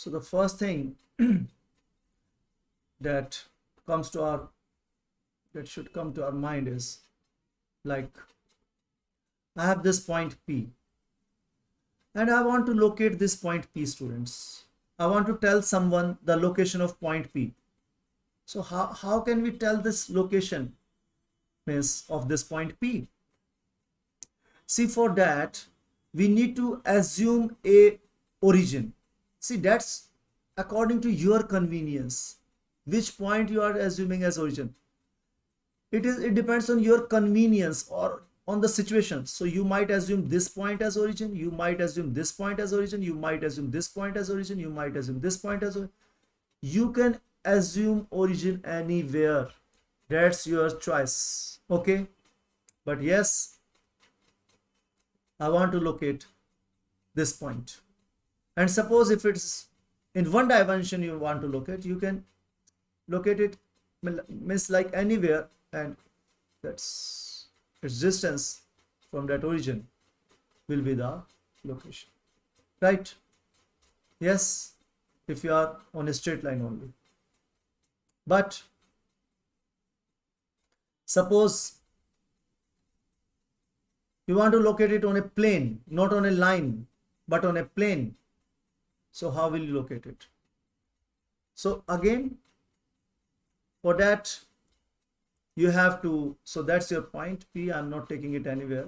So the first thing that should come to our mind is, like, I have this point P and I want to locate this point P, students. I want to tell someone the location of point P. So how can we tell this location is of this point P? See, for that we need to assume a origin. See, that's according to your convenience which point you are assuming as origin. It depends on your convenience or on the situation. So you might assume this point as origin, you might assume this point as origin, you might assume this point as origin, you might assume this point as origin. You can assume origin anywhere. That's your choice. Okay, but yes, I want to locate this point. And suppose if it's in one dimension you want to locate, you can locate it means like anywhere, and that's its distance from that origin will be the location, right? Yes, if you are on a straight line only. But suppose you want to locate it on a plane, not on a line, but on a plane. So how will you locate it? So again, for that you have to, so that's your point P. I'm not taking it anywhere.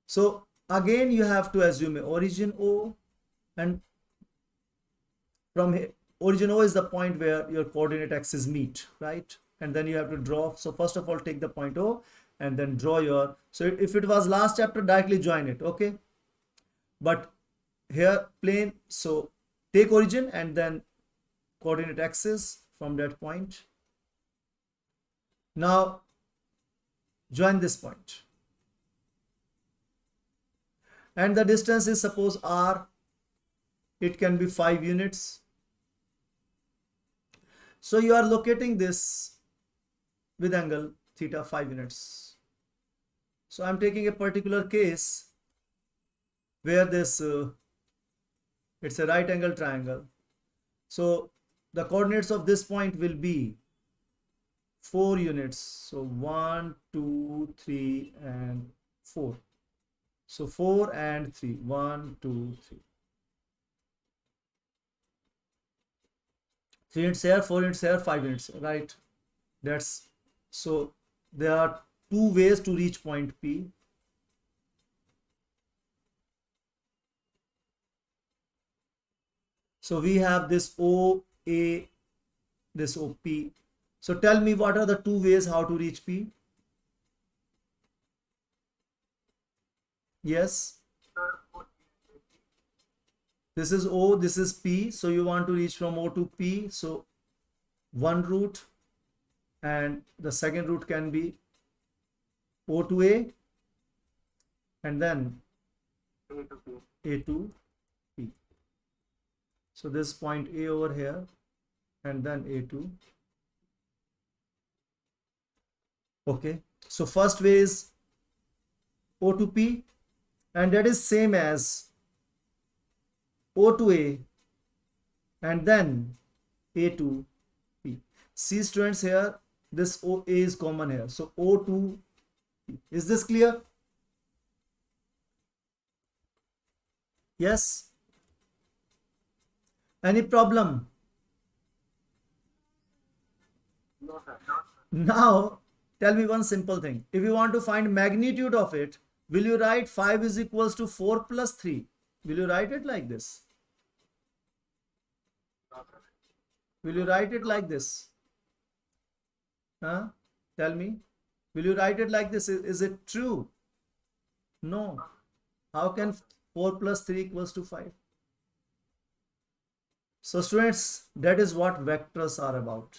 So again you have to assume a origin O, and from here, origin O is the point where your coordinate axes meet, right? And then you have to draw. So first of all, take the point O and then draw your, so if it was last chapter, directly join it, okay? But here plane, so take origin and then coordinate axis from that point. Now join this point, and the distance is, suppose R, it can be 5 units. So you are locating this with angle theta 5 units. So I'm taking a particular case where this it's a right angle triangle. So the coordinates of this point will be 4 units. So 1, 2, 3 and 4. So 4 and 3, 1, 2, 3. 3 units here, 4 units here, 5 units, right? That's, so there are two ways to reach point P. So we have this OA, this OP. So tell me, what are the two ways how to reach P? Yes. This is O, this is P. So you want to reach from O to P. So one route, and the second route can be O to A, and then A to P. So this point A over here, and then A to. Okay. So first way is O to P, and that is same as O to A and then A to P. See students, here this OA is common here. So O to P. Is this clear? Yes? Any problem? No, sir. Now tell me one simple thing. If you want to find magnitude of it, will you write 5 is equals to 4 plus 3? Will you write it like this? Will you write it like this? Huh? Tell me. Will you write it like this? Is it true? No. How can 4 plus 3 equals to 5? So students, that is what vectors are about.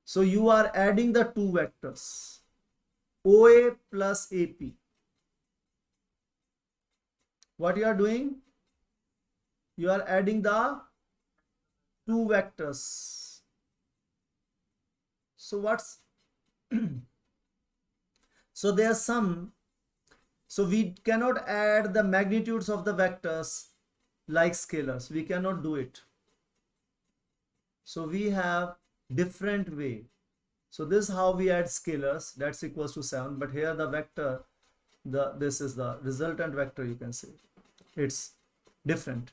So you are adding the two vectors, OA plus AP. What you are doing? You are adding the two vectors. So what's so there's some, so we cannot add the magnitudes of the vectors like scalars. We cannot do it. So we have different way. So this is how we add scalars. That's equals to 7. But here the vector, this is the resultant vector, you can say. It's different.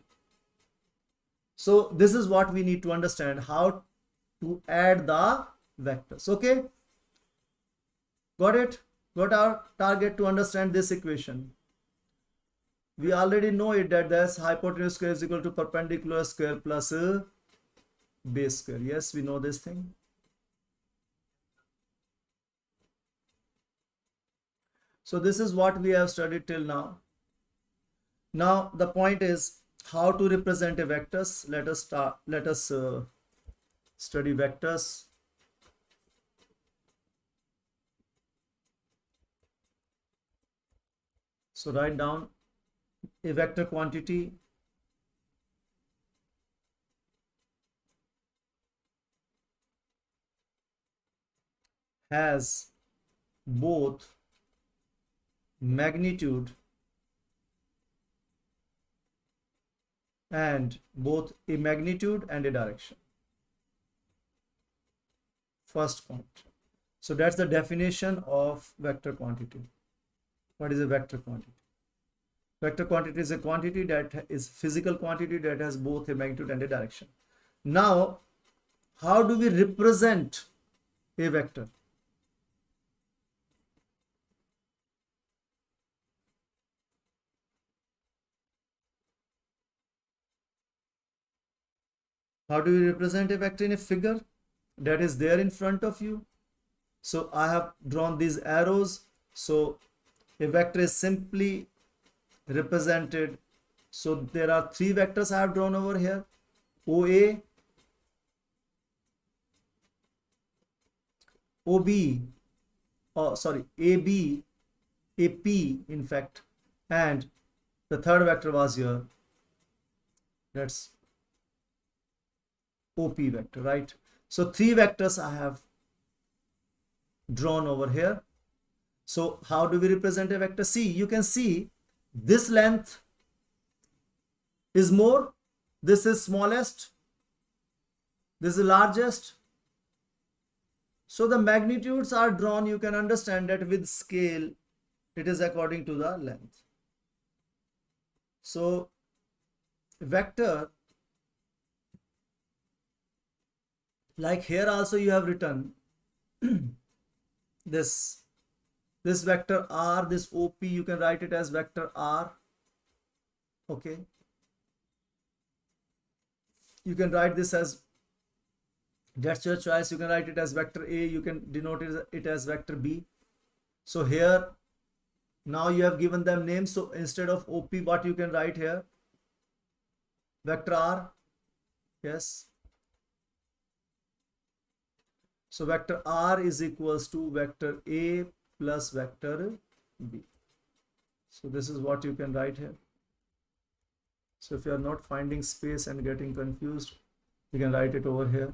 So this is what we need to understand, how to add the vectors. Okay. Got it? Got our target to understand this equation. We already know it that this hypotenuse square is equal to perpendicular square plus base square. Yes, we know this thing. So this is what we have studied till now. Now the point is how to represent a vectors. Let us study vectors. So write down a vector quantity has both magnitude and a magnitude and a direction. First point. So that's the definition of vector quantity. What is a vector quantity? Vector quantity is a quantity that is physical quantity that has both a magnitude and a direction. Now, how do we represent a vector? How do we represent a vector in a figure that is there in front of you? So I have drawn these arrows. So a vector is simply represented. So there are three vectors I have drawn over here: OA, OB, AB, AP, in fact, and the third vector was here. That's OP vector, right? So three vectors I have drawn over here. So how do we represent a vector? See, you can see this length is more, this is smallest, this is largest. So the magnitudes are drawn. You can understand that with scale, it is according to the length. So vector, like here also you have written this vector R, this OP, you can write it as vector R. Okay. You can write this as, that's your choice. You can write it as vector A. You can denote it as vector B. So here, now you have given them names. So instead of OP, what you can write here? Vector R. Yes. So vector R is equals to vector A plus vector B. So this is what you can write here. So if you are not finding space and getting confused, you can write it over here.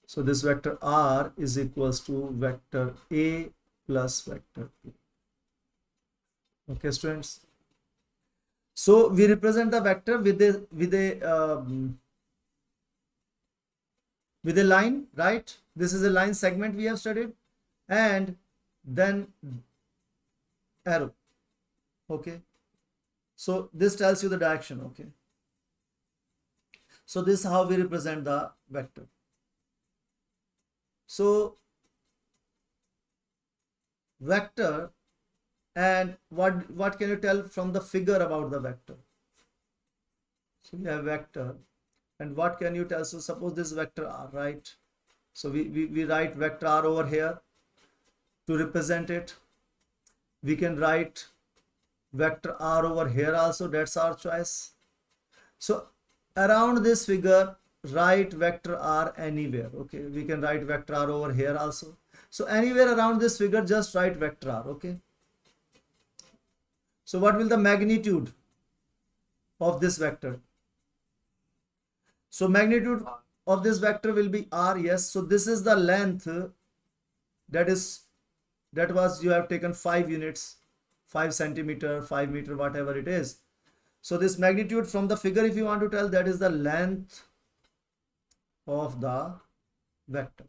So this vector R is equals to vector A plus vector B. Okay, students. So we represent the vector with a line, right? This is a line segment we have studied, and then arrow. Okay. So this tells you the direction. Okay. So this is how we represent the vector. So vector, and what can you tell from the figure about the vector? So we have vector, and what can you tell? So suppose this vector R, right? So we write vector R over here to represent it. We can write vector R over here also, that's our choice. So around this figure, write vector R anywhere. Okay, we can write vector R over here also. So anywhere around this figure, just write vector R. Okay. So what will the magnitude of this vector? So magnitude of this vector will be R. Yes. So this is the length, that was, you have taken 5 units, 5 centimeter, 5 meter, whatever it is. So this magnitude from the figure, if you want to tell, that is the length of the vector.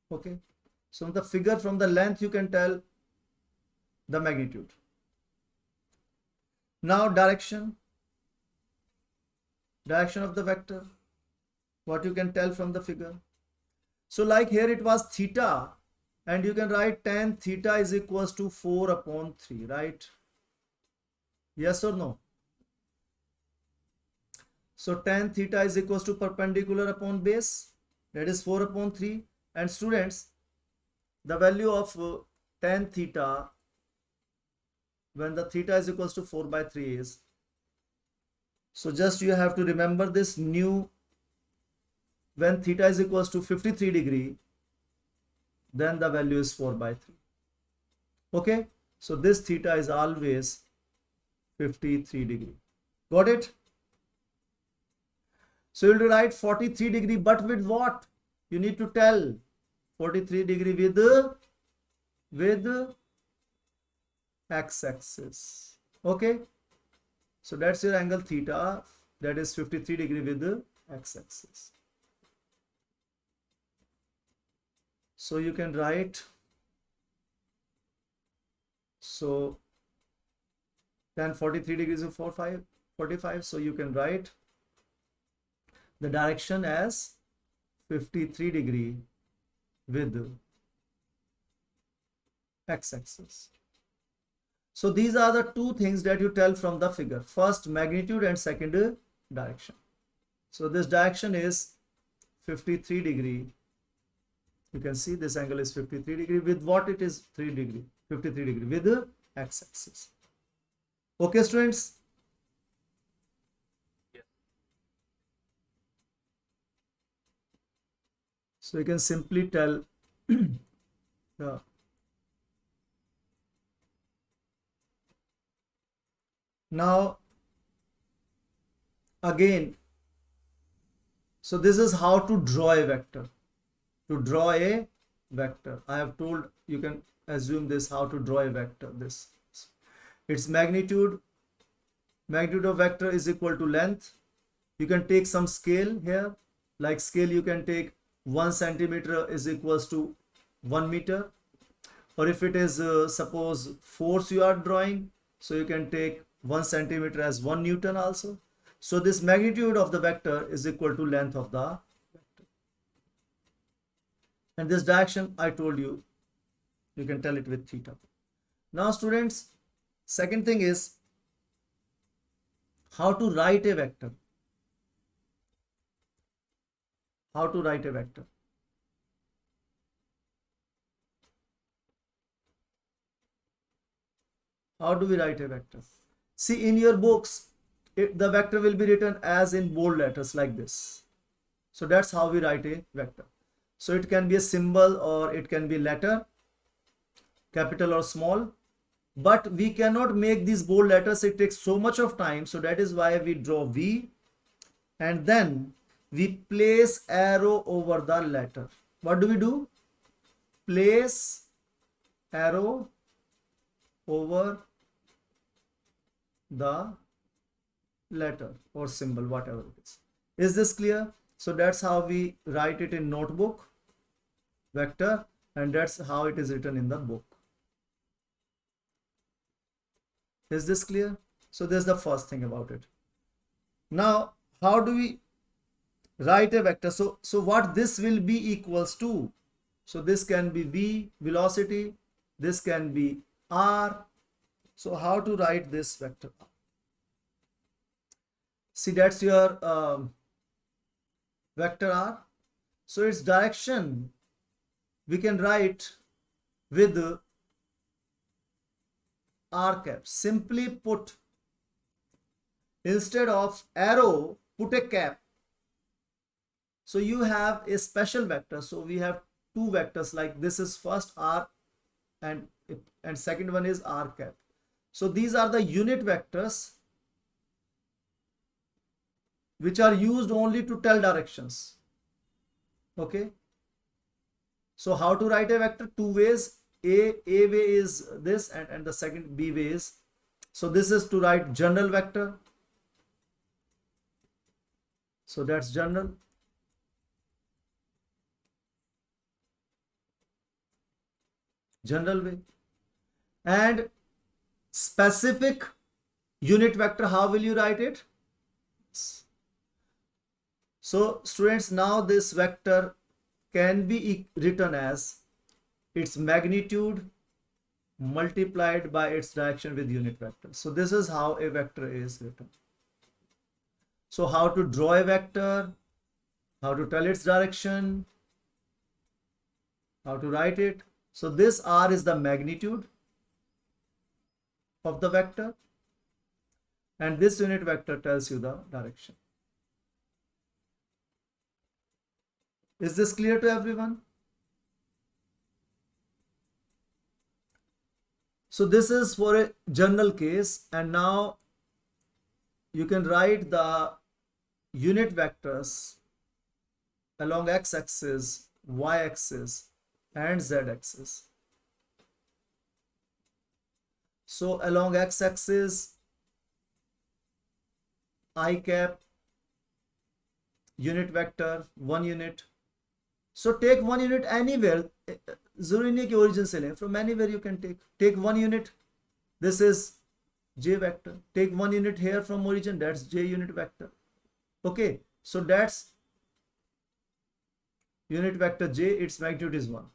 Okay, so the figure, from the length you can tell the magnitude. Now direction of the vector, what you can tell from the figure. So like here it was theta, and you can write tan theta is equals to 4 upon 3, right? Yes or no? So tan theta is equals to perpendicular upon base, that is 4 upon 3. And students, the value of tan theta when the theta is equals to 4 by 3 is, so just you have to remember this new, when theta is equals to 53 degree, then the value is 4 by 3. Okay, so this theta is always 53 degree. Got it? So you'll write 43 degree, but with what? You need to tell 43 degree with x-axis. Okay, so that's your angle theta, that is 53 degree with the x-axis. So you can write, so tan 43 degrees of 45, so you can write the direction as 53 degree with x-axis. So these are the two things that you tell from the figure. First magnitude and second direction. So this direction is 53 degree. You can see this angle is 53 degree. With what it is? 3 degree. 53 degree with the x-axis. Okay, students? Yes. So you can simply tell yeah. Now again, so this is how to draw a vector. To draw a vector, I have told, you can assume this, how to draw a vector. This, its magnitude of vector is equal to length. You can take some scale here, like scale you can take 1 centimeter is equals to 1 meter, or if it is suppose force you are drawing, so you can take 1 centimeter as 1 Newton also. So this magnitude of the vector is equal to length of the vector. And this direction, I told you, you can tell it with theta. Now students, second thing is how to write a vector. How to write a vector. How do we write a vector? See, in your books, the vector will be written as in bold letters like this. So that's how we write a vector. So it can be a symbol or it can be letter, capital or small. But we cannot make these bold letters. It takes so much of time. So that is why we draw V. And then we place arrow over the letter. What do we do? Place arrow over the letter or symbol, whatever it is. Is this clear? So that's how we write it in notebook, vector, and that's how it is written in the book. Is this clear? So this is the first thing about it. Now, how do we write a vector? So what this will be equals to? So this can be V, velocity. This can be R. So how to write this vector? See, that's your vector R. So its direction we can write with R cap. Simply put, instead of arrow, put a cap. So you have a special vector. So we have two vectors, like this is first R and second one is R cap. So these are the unit vectors which are used only to tell directions. Okay. So how to write a vector? Two ways. A way is this, and the second B way is. So this is to write general vector. So that's general way. And specific unit vector, how will you write it? So students, now this vector can be written as its magnitude multiplied by its direction with unit vector. So this is how a vector is written. So how to draw a vector, how to tell its direction, how to write it. So this R is the magnitude of the vector, and this unit vector tells you the direction. Is this clear to everyone? So this is for a general case, and now you can write the unit vectors along x-axis, y-axis, and z-axis. So along x-axis, I cap, unit vector, 1 unit. So take 1 unit anywhere. जरूरी नहीं कि origin से लें. From anywhere you can take 1 unit. This is j vector. Take 1 unit here from origin. That's j unit vector. Okay. So that's unit vector j. Its magnitude is 1.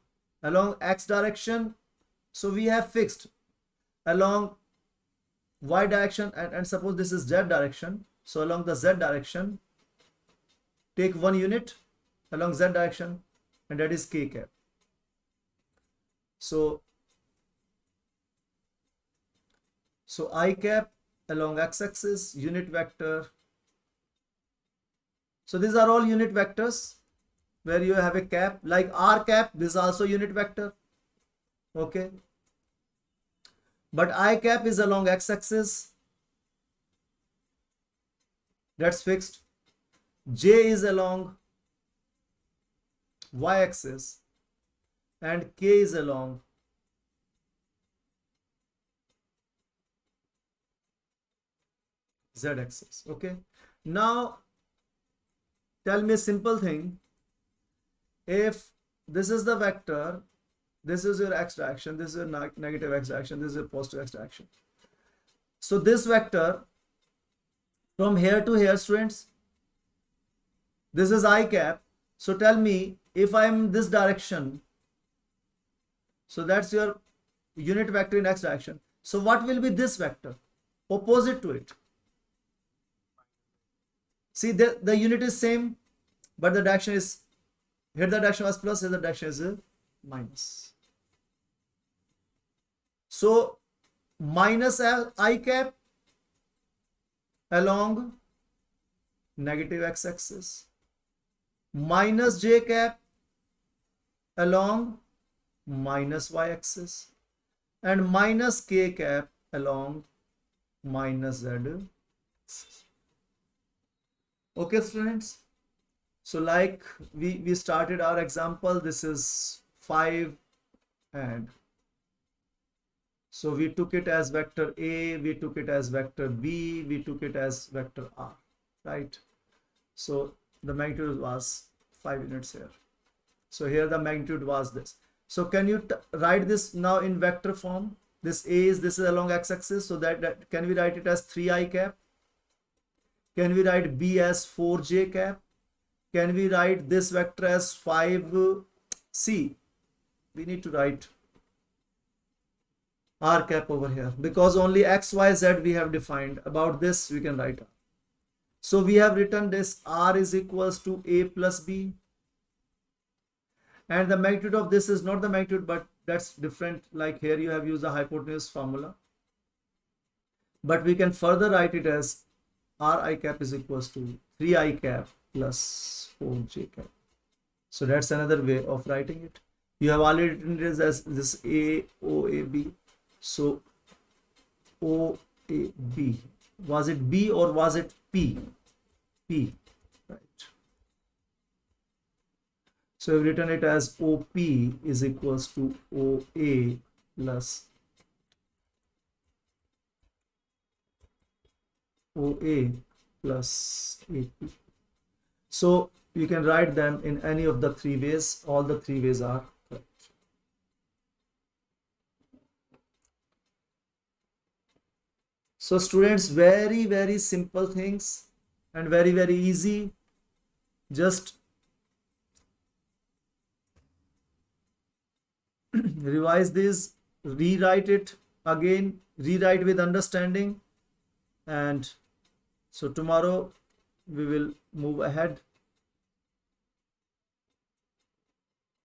Along x direction, so we have fixed along y direction, and suppose this is z direction. So along the z direction, take 1 unit along z direction, and that is k cap. So I cap along x-axis, unit vector. So these are all unit vectors where you have a cap, like r cap. This is also unit vector. Okay. But I cap is along x-axis. That's fixed. J is along y-axis, and k is along z-axis. Okay. Now tell me a simple thing. If this is the vector, this is your x direction, this is your negative x direction, this is your positive x direction. So this vector from here to here, students, this is I cap. So tell me, if I am this direction, so that's your unit vector in x direction. So what will be this vector? Opposite to it. See, the unit is same, but the direction is, here the direction was plus, here the direction is minus. So minus I cap along negative x-axis, minus j cap along minus y-axis, and minus k cap along minus z-axis. Okay, students. So like we started our example, this is 5, and so we took it as vector A, we took it as vector B, we took it as vector R, right? So the magnitude was 5 units here. So here the magnitude was this. So can you write this now in vector form? This A is, this is along x-axis, so that can we write it as 3i cap? Can we write B as 4j cap? Can we write this vector as 5c? We need to write r cap over here because only x, y, z we have defined. About this we can write r. So we have written this r is equals to a plus b, and the magnitude of this is not the magnitude, but that's different. Like here you have used the hypotenuse formula, but we can further write it as r I cap is equals to 3i cap plus 4j cap. So that's another way of writing it. You have already written it as this a o a b. So o a b, was it b or was it p? P, right? So we've written it as op is equals to oa plus OA plus AP. So you can write them in any of the three ways. All the three ways are correct. So students, very very simple things and very very easy. Just revise this, rewrite it again, rewrite with understanding, and so tomorrow we will move ahead.